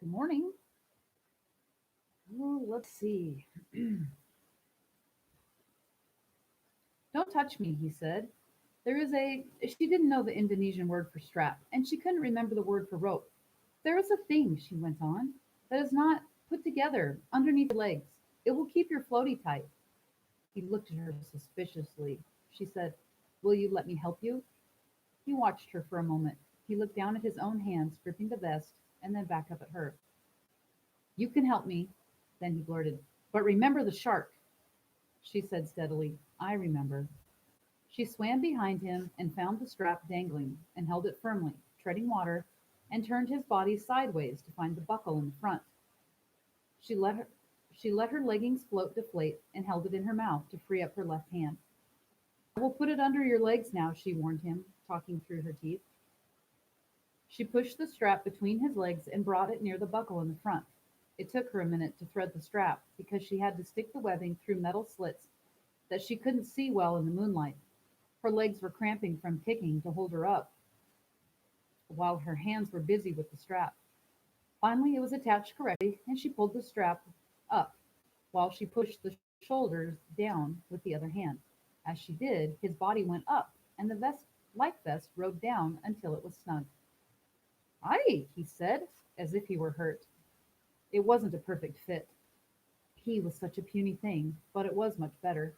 Morning. Oh, let's see. Don't touch me, he said. She didn't know the Indonesian word for strap, and she couldn't remember the word for rope. There is a thing, she went on, that is not put together underneath your legs. It will keep your floaty tight. He looked at her suspiciously. She said, "Will you let me help you?" He watched her for a moment. He looked down at his own hands gripping the vest and then back up at her. "You can help me," then he blurted. "But remember the shark." She said steadily, "I remember." She swam behind him and found the strap dangling and held it firmly, treading water, and turned his body sideways to find the buckle in the front. She let her she let her leggings float deflate and held it in her mouth to free up her left hand. "I will put it under your legs now," she warned him, talking through her teeth. She pushed the strap between his legs and brought it near the buckle in the front. It took her a minute to thread the strap because she had to stick the webbing through metal slits that she couldn't see well in the moonlight. Her legs were cramping from kicking to hold her up while her hands were busy with the strap. Finally, it was attached correctly, and she pulled the strap up while she pushed the shoulders down with the other hand. As she did, his body went up, and the life vest rode down until it was snug. "Aye," he said, as if he were hurt. It wasn't a perfect fit. He was such a puny thing, but it was much better.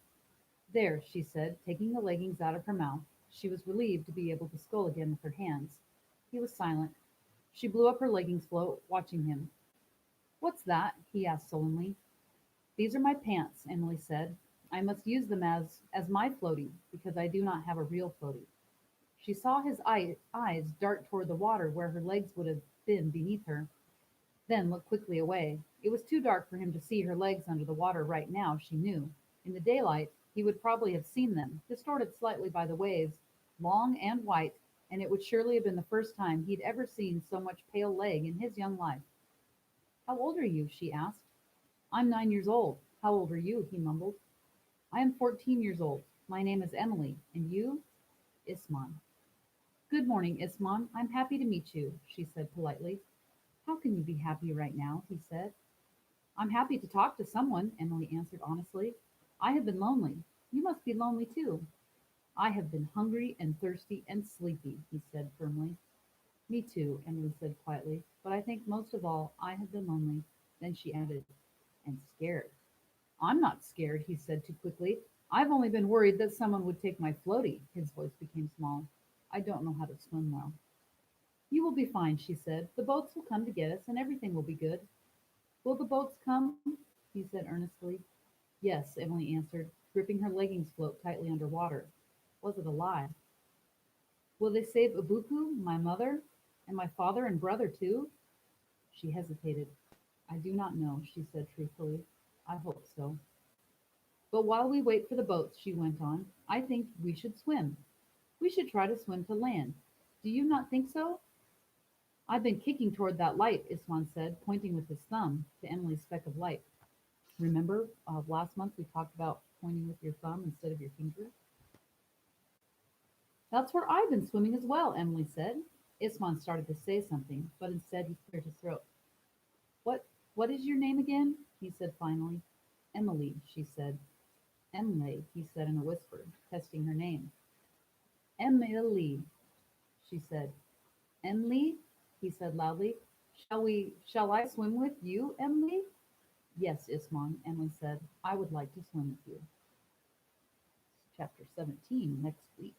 "There," she said, taking the leggings out of her mouth. She was relieved to be able to scull again with her hands. He was silent. She blew up her leggings float, watching him. "What's that?" he asked sullenly. "These are my pants," Emily said. "I must use them as my floaty, because I do not have a real floaty." She saw his eyes dart toward the water where her legs would have been beneath her, then look quickly away. It was too dark for him to see her legs under the water right now, she knew. In the daylight, he would probably have seen them, distorted slightly by the waves, long and white, and it would surely have been the first time he'd ever seen so much pale leg in his young life. "How old are you?" she asked. "I'm 9 years old. How old are you?" he mumbled. "I am 14 years old. My name is Emily. And you?" "Isman." "Good morning, Isman. I'm happy to meet you," she said politely. "How can you be happy right now?" he said. "I'm happy to talk to someone," Emily answered honestly. "I have been lonely. You must be lonely too." "I have been hungry and thirsty and sleepy," he said firmly. "Me too," Emily said quietly, "but I think most of all I have been lonely." Then she added, "And scared." "I'm not scared," he said too quickly. "I've only been worried that someone would take my floaty." His voice became small. "I don't know how to swim well." "You will be fine," she said. "The boats will come to get us and everything will be good." "Will the boats come?" he said earnestly. "Yes," Emily answered, gripping her leggings float tightly under water. Was it a lie? "Will they save Ubuku, my mother, and my father and brother too?" She hesitated. "I do not know," she said truthfully. "I hope so." "But while we wait for the boats," she went on, "I think we should swim. We should try to swim to land. Do you not think so?" "I've been kicking toward that light," Iswan said, pointing with his thumb to Emily's speck of light. Remember last month we talked about pointing with your thumb instead of your finger? "That's where I've been swimming as well," Emily said. Iswan started to say something, but instead he cleared his throat. "What is your name again?" he said finally. "Emily," she said. "Emily," he said in a whisper, testing her name. "Emily," she said. "Emily," he said loudly. Shall I swim with you, Emily?" "Yes, Ismon," Emily said. "I would like to swim with you." Chapter 17 next week.